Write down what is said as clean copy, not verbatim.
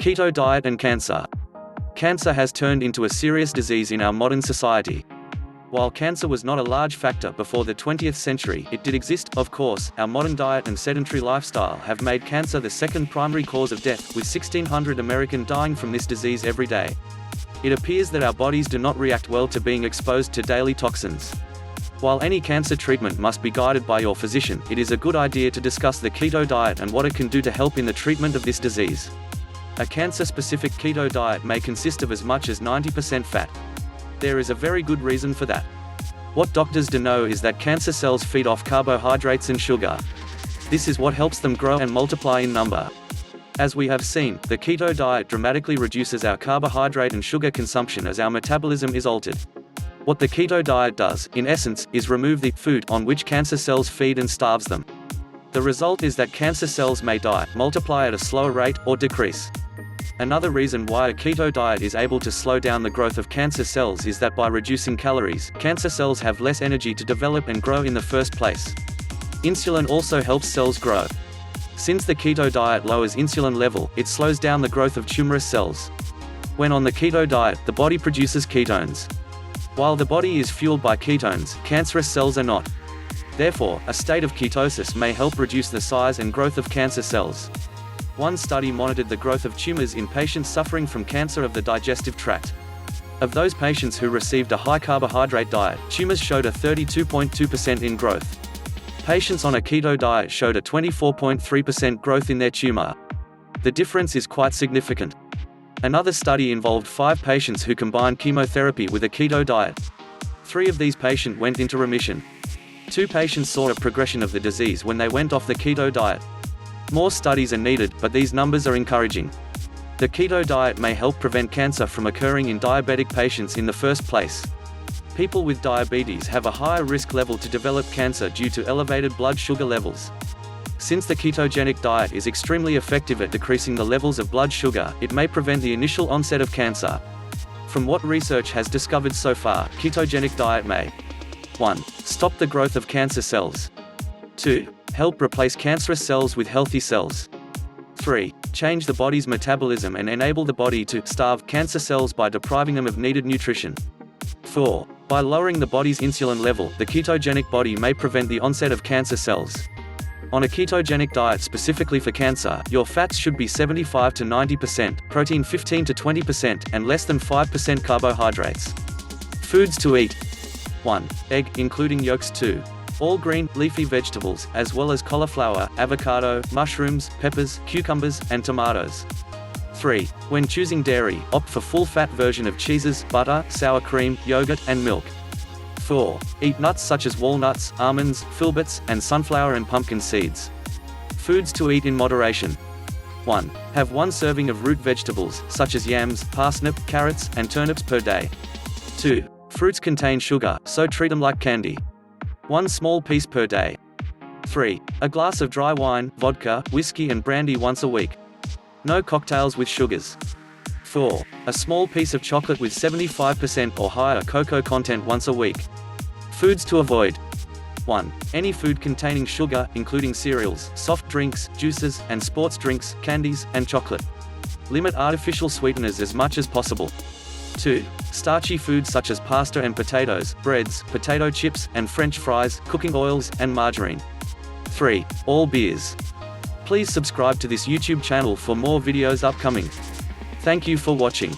Keto diet and cancer. Cancer has turned into a serious disease in our modern society. While cancer was not a large factor before the 20th century, it did exist, of course. Our modern diet and sedentary lifestyle have made cancer the second primary cause of death, with 1,600 Americans dying from this disease every day. It appears that our bodies do not react well to being exposed to daily toxins. While any cancer treatment must be guided by your physician, it is a good idea to discuss the keto diet and what it can do to help in the treatment of this disease. A cancer-specific keto diet may consist of as much as 90% fat. There is a very good reason for that. What doctors do know is that cancer cells feed off carbohydrates and sugar. This is what helps them grow and multiply in number. As we have seen, the keto diet dramatically reduces our carbohydrate and sugar consumption as our metabolism is altered. What the keto diet does, in essence, is remove the food on which cancer cells feed and starves them. The result is that cancer cells may die, multiply at a slower rate, or decrease. Another reason why a keto diet is able to slow down the growth of cancer cells is that by reducing calories, cancer cells have less energy to develop and grow in the first place. Insulin also helps cells grow. Since the keto diet lowers insulin level, it slows down the growth of tumorous cells. When on the keto diet, the body produces ketones. While the body is fueled by ketones, cancerous cells are not. Therefore, a state of ketosis may help reduce the size and growth of cancer cells. One study monitored the growth of tumors in patients suffering from cancer of the digestive tract. Of those patients who received a high carbohydrate diet, tumors showed a 32.2% in growth. Patients on a keto diet showed a 24.3% growth in their tumor. The difference is quite significant. Another study involved 5 patients who combined chemotherapy with a keto diet. 3 of these patients went into remission. 2 patients saw a progression of the disease when they went off the keto diet. More studies are needed, but these numbers are encouraging. The keto diet may help prevent cancer from occurring in diabetic patients in the first place. People with diabetes have a higher risk level to develop cancer due to elevated blood sugar levels. Since the ketogenic diet is extremely effective at decreasing the levels of blood sugar, it may prevent the initial onset of cancer. From what research has discovered so far, ketogenic diet may 1. Stop the growth of cancer cells. 2. Help replace cancerous cells with healthy cells. 3. Change the body's metabolism and enable the body to starve cancer cells by depriving them of needed nutrition. 4. By lowering the body's insulin level, the ketogenic body may prevent the onset of cancer cells. On a ketogenic diet specifically for cancer, your fats should be 75 to 90%, protein 15 to 20%, and less than 5% carbohydrates. Foods to eat. 1. Egg, including yolks. 2. All green, leafy vegetables, as well as cauliflower, avocado, mushrooms, peppers, cucumbers, and tomatoes. 3. When choosing dairy, opt for full-fat version of cheeses, butter, sour cream, yogurt, and milk. 4. Eat nuts such as walnuts, almonds, filberts, and sunflower and pumpkin seeds. Foods to eat in moderation. 1. Have 1 serving of root vegetables, such as yams, parsnip, carrots, and turnips per day. 2. Fruits contain sugar, so treat them like candy. 1 small piece per day. 3. A glass of dry wine, vodka, whiskey and brandy once a week. No cocktails with sugars. 4. A small piece of chocolate with 75% or higher cocoa content once a week. Foods to avoid. 1. Any food containing sugar, including cereals, soft drinks, juices, and sports drinks, candies, and chocolate. Limit artificial sweeteners as much as possible. 2. Starchy foods such as pasta and potatoes, breads, potato chips, and French fries, cooking oils, and margarine. 3. All beers. Please subscribe to this YouTube channel for more videos upcoming. Thank you for watching.